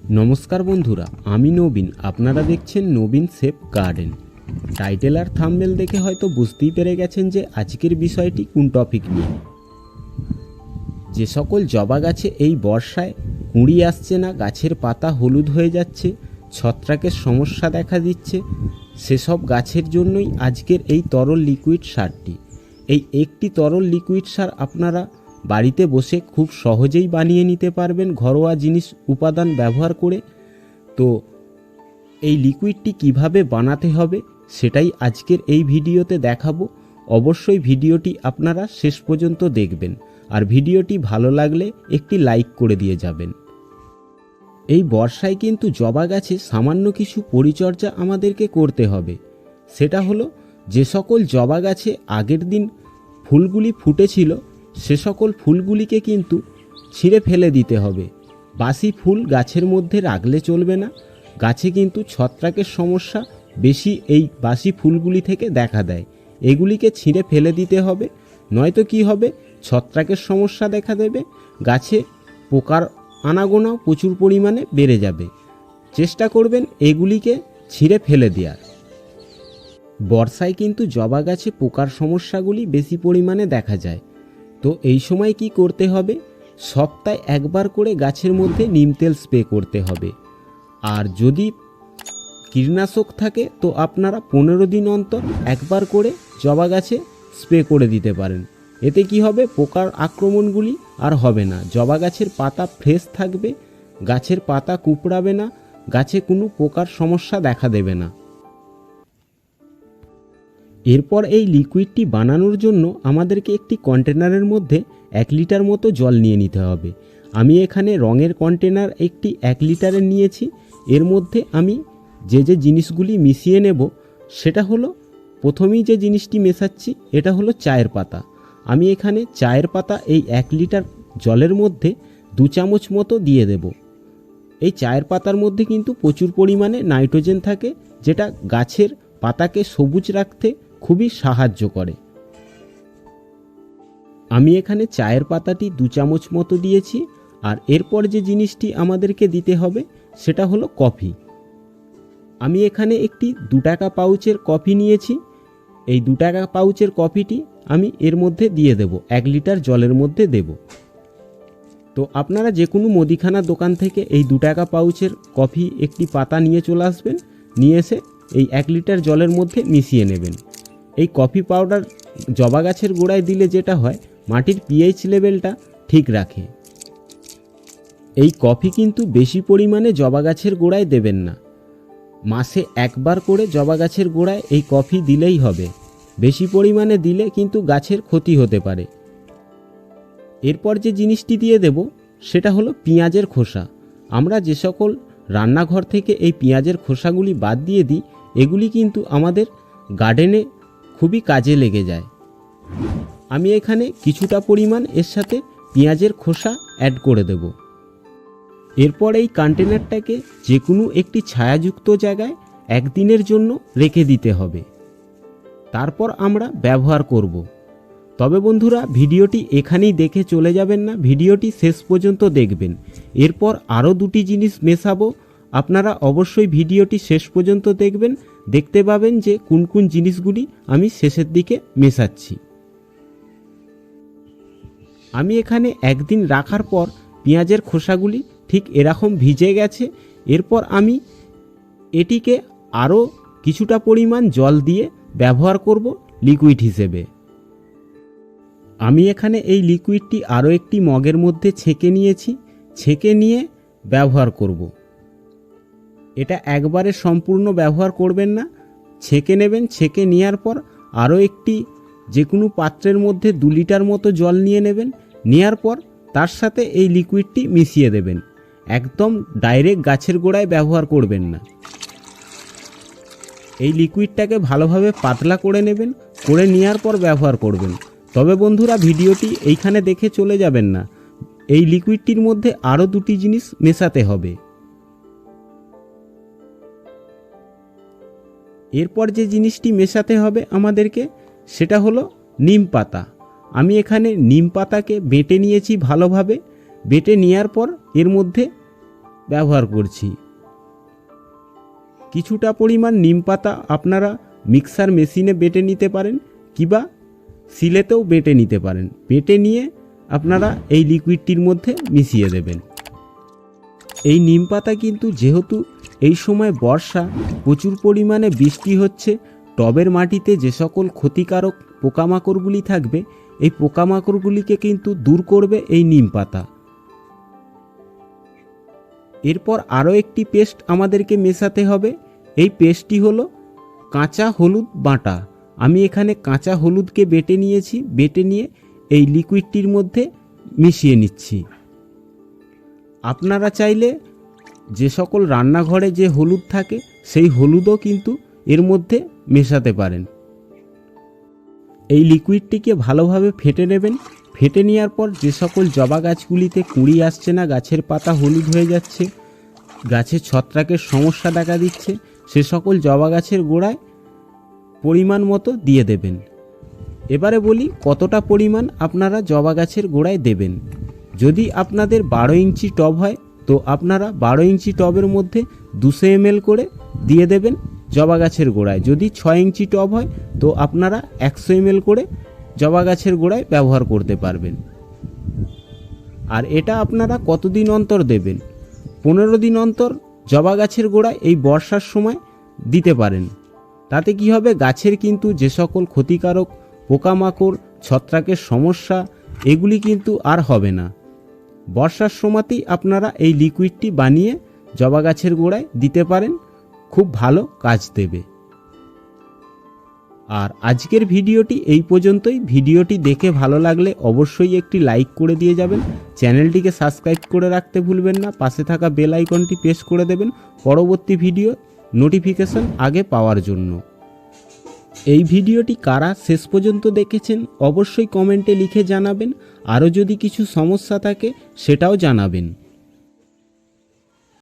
নমস্কার বন্ধুরা, আমি নবীন। আপনারা দেখছেন নবীন সেফ গার্ডেন। টাইটেল আর থাম্বনেল দেখে হয়তো বুঝতেই পেরে গেছেন যে আজকের বিষয়টি কোন টপিক নিয়ে। যে সকল জবা গাছে এই বর্ষায় কুঁড়ি আসছে না, গাছের পাতা হলুদ হয়ে যাচ্ছে, ছত্রাকের সমস্যা দেখা দিচ্ছে, সেসব গাছের জন্যই আজকের এই তরল লিকুইড সারটি। এই একটি তরল লিকুইড সার আপনারা বাড়িতে বসে খুব সহজেই বানিয়ে নিতে পারবেন ঘরোয়া জিনিস উপাদান ব্যবহার করে। তো এই লিকুইডটি কিভাবে বানাতে হবে সেটাই আজকের এই ভিডিওতে দেখাবো। অবশ্যই ভিডিওটি আপনারা শেষ পর্যন্ত দেখবেন, আর ভিডিওটি ভালো লাগলে একটি লাইক করে দিয়ে যাবেন। এই বর্ষায় কিন্তু জবা গাছে সামান্য কিছু পরিচর্যা আমাদেরকে করতে হবে। সেটা হলো, যে সকল জবা গাছে আগের দিন ফুলগুলি ফুটেছিল সে সকল ফুলগুলিকে কিন্তু ছিঁড়ে ফেলে দিতে হবে। বাসি ফুল গাছের মধ্যে রাখলে চলবে না। গাছে কিন্তু ছত্রাকের সমস্যা বেশি এই বাসি ফুলগুলি থেকে দেখা দেয়। এগুলিকে ছিঁড়ে ফেলে দিতে হবে, নয়তো কি হবে, ছত্রাকের সমস্যা দেখা দেবে, গাছে পোকার আনাগোনাও প্রচুর পরিমাণে বেড়ে যাবে। চেষ্টা করবেন এগুলিকে ছিঁড়ে ফেলে দেওয়ার। বর্ষায় কিন্তু জবা গাছে পোকার সমস্যাগুলি বেশি পরিমাণে দেখা যায়। তো এই সময় কি করতে হবে, সপ্তাহে একবার করে গাছের মধ্যে নিম তেল স্প্রে করতে হবে। আর যদি কীটনাশক থাকে তো আপনারা 15 দিন অন্তর একবার করে জবা গাছে স্প্রে করে দিতে পারেন। এতে কি হবে, পোকার আক্রমণগুলি আর হবে না। জবা গাছের পাতা ফ্রেশ থাকবে, গাছের পাতা কুঁকড়াবে না, গাছে কোনো পোকার সমস্যা দেখা দেবে না। এরপর এই লিকুইডটি বানানোর জন্য আমাদেরকে একটি কন্টেনারের মধ্যে 1 লিটার মতো জল নিয়ে নিতে হবে। আমি এখানে রঙের কন্টেনার একটি 1 লিটারের নিয়েছি। এর মধ্যে আমি যে জিনিসগুলি মিশিয়ে নেব সেটা হলো, প্রথমেই যে জিনিসটি মেশাচ্ছি এটা হলো চায়ের পাতা। আমি এখানে চায়ের পাতা এই 1 লিটার জলের মধ্যে 2 চামচ মতো দিয়ে দেব। এই চায়ের পাতার মধ্যে কিন্তু প্রচুর পরিমাণে নাইট্রোজেন থাকে, যেটা গাছের পাতাকে সবুজ রাখতে খুবই সাহায্য করে। আমি এখানে চায়ের পাতাটি 2 চামচ মতো দিয়েছি। আর এরপর যে জিনিসটি আমাদেরকে দিতে হবে সেটা হলো কফি। আমি এখানে একটি 2 টাকা পাউচের কফি নিয়েছি। এই 2 টাকা পাউচের কফিটি আমি এর মধ্যে দিয়ে দেব, 1 লিটার জলের মধ্যে দেব। তো আপনারা যে কোনো মুদিখানার দোকান থেকে এই 2 টাকা পাউচের কফি একটি পাতা নিয়ে চলে আসবেন, নিয়ে এসে এই 1 লিটার জলের মধ্যে মিশিয়ে নেবেন। এই কফি পাউডার জবা গাছের গোড়ায় দিলে যেটা হয়, মাটির পিএইচ লেভেলটা ঠিক রাখে। এই কফি কিন্তু বেশি পরিমাণে জবা গাছের গোড়ায় দেবেন না। মাসে একবার করে জবা গাছের গোড়ায় এই কফি দিলেই হবে। বেশি পরিমাণে দিলে কিন্তু গাছের ক্ষতি হতে পারে। এরপর যে জিনিসটি দিয়ে দেব সেটা হলো পেঁয়াজের খোসা। আমরা যে সকল রান্নাঘর থেকে এই পেঁয়াজের খোসাগুলি বাদ দিয়ে দিই, এগুলি কিন্তু আমাদের গার্ডেনে খুবই কাজে লেগে যায়। আমি এখানে কিছুটা পরিমাণ এর সাথে পেঁয়াজের খোসা অ্যাড করে দেব। এরপর এই কন্টেনারটাকে যে কোনো একটি ছায়াযুক্ত জায়গায় 1 দিনের জন্য রেখে দিতে হবে। তারপর আমরা ব্যবহার করব। তবে বন্ধুরা, ভিডিওটি এখানেই দেখে চলে যাবেন না, ভিডিওটি শেষ পর্যন্ত দেখবেন। এরপর আরও 2টি জিনিস মেশাবো। আপনারা অবশ্যই ভিডিওটি শেষ পর্যন্ত দেখবেন, দেখতে পাবেন যে কোন কোন জিনিসগুলি আমি শেষের দিকে মেশাচ্ছি। আমি এখানে 1 দিন রাখার পর পেঁয়াজের খোসাগুলি ঠিক এরকম ভিজে গেছে। এরপর আমি এটিকে আরও কিছুটা পরিমাণ জল দিয়ে ব্যবহার করব লিকুইড হিসেবে। আমি এখানে এই লিকুইডটি আরও একটি মগের মধ্যে ছেঁকে নিয়েছি। ছেঁকে নিয়ে ব্যবহার করব। এটা একবারে সম্পূর্ণ ব্যবহার করবেন না, ছেঁকে নেবেন। ছেঁকে নেওয়ার পর আরও একটি যে কোনো পাত্রের মধ্যে 2 লিটার মতো জল নিয়ে নেবেন। নেওয়ার পর তার সাথে এই লিকুইডটি মিশিয়ে দেবেন। একদম ডাইরেক্ট গাছের গোড়ায় ব্যবহার করবেন না। এই লিকুইডটাকে ভালোভাবে পাতলা করে নেবেন, করে নেওয়ার পর ব্যবহার করবেন। তবে বন্ধুরা, ভিডিওটি এইখানে দেখে চলে যাবেন না, এই লিকুইডটির মধ্যে আরও 2টি জিনিস মেশাতে হবে। এরপর যে জিনিসটি মেশাতে হবে আমাদেরকে সেটা হলো নিম পাতা। আমি এখানে নিম পাতাকে বেটে নিয়েছি ভালোভাবে। বেটে নেওয়ার পর এর মধ্যে ব্যবহার করছি। কিছুটা পরিমাণ নিম পাতা আপনারা মিক্সার মেশিনে বেটে নিতে পারেন কিংবা শিলেতেও বেটে নিতে পারেন। বেটে নিয়ে আপনারা এই লিকুইডটির মধ্যে মিশিয়ে দেবেন। এই নিম পাতা কিন্তু যেহেতু এই সময় বর্ষা, প্রচুর পরিমাণে বৃষ্টি হচ্ছে, টবের মাটিতে যে সকল ক্ষতিকারক পোকামাকড়গুলি থাকবে এই পোকামাকড়গুলিকে কিন্তু দূর করবে এই নিম পাতা। এরপর আরও একটি পেস্ট আমাদেরকে মেশাতে হবে। এই পেস্টটি হলো কাঁচা হলুদ বাটা। আমি এখানে কাঁচা হলুদকে বেটে নিয়েছি, বেটে নিয়ে এই লিকুইডটির মধ্যে মিশিয়ে নিচ্ছি। আপনারা চাইলে যে সকল রান্নাঘরে যে হলুদ থাকে সেই হলুদও কিন্তু এর মধ্যে মেশাতে পারেন। এই লিকুইডটিকে ভালোভাবে ফেটে নেবেন। ফেটে নেওয়ার পর যে সকল জবা গাছগুলিতে কুঁড়ি আসছে না, গাছের পাতা হলুদ হয়ে যাচ্ছে, গাছে ছত্রাকের সমস্যা দেখা দিচ্ছে, সে সকল জবা গাছের গোড়ায় পরিমাণ মতো দিয়ে দেবেন। এবারে বলি কতটা পরিমাণ আপনারা জবা গাছের গোড়ায় দেবেন। যদি আপনাদের 12 ইঞ্চি টব হয় তো আপনারা 12 ইঞ্চি টবের মধ্যে 200 ml করে দিয়ে দেবেন জবা গাছের গোড়ায়। যদি 6 ইঞ্চি টব হয় তো আপনারা 100 ml করে জবা গাছের গোড়ায় ব্যবহার করতে পারবেন। আর এটা আপনারা কতদিন অন্তর দেবেন? 15 দিন অন্তর জবা গাছের গোড়ায় এই বর্ষার সময় দিতে পারেন। তাতে কি হবে, গাছের কিন্তু যে সকল ক্ষতিকারক পোকামাকড়, ছত্রাকের সমস্যা এগুলি কিন্তু আর হবে না। বর্ষার সময়তেই আপনারা এই লিকুইডটি বানিয়ে জবা গাছের গোড়ায় দিতে পারেন, খুব ভালো কাজ দেবে। আর আজকের ভিডিওটি এই পর্যন্তই। ভিডিওটি দেখে ভালো লাগলে অবশ্যই একটি লাইক করে দিয়ে যাবেন। চ্যানেলটিকে সাবস্ক্রাইব করে রাখতে ভুলবেন না। পাশে থাকা বেল আইকনটি প্রেস করে দেবেন পরবর্তী ভিডিও নোটিফিকেশন আগে পাওয়ার জন্য। এই ভিডিওটি কারা শেষ পর্যন্ত দেখেছেন অবশ্যই কমেন্টে লিখে জানাবেন। আরও যদি কিছু সমস্যা থাকে সেটাও জানাবেন।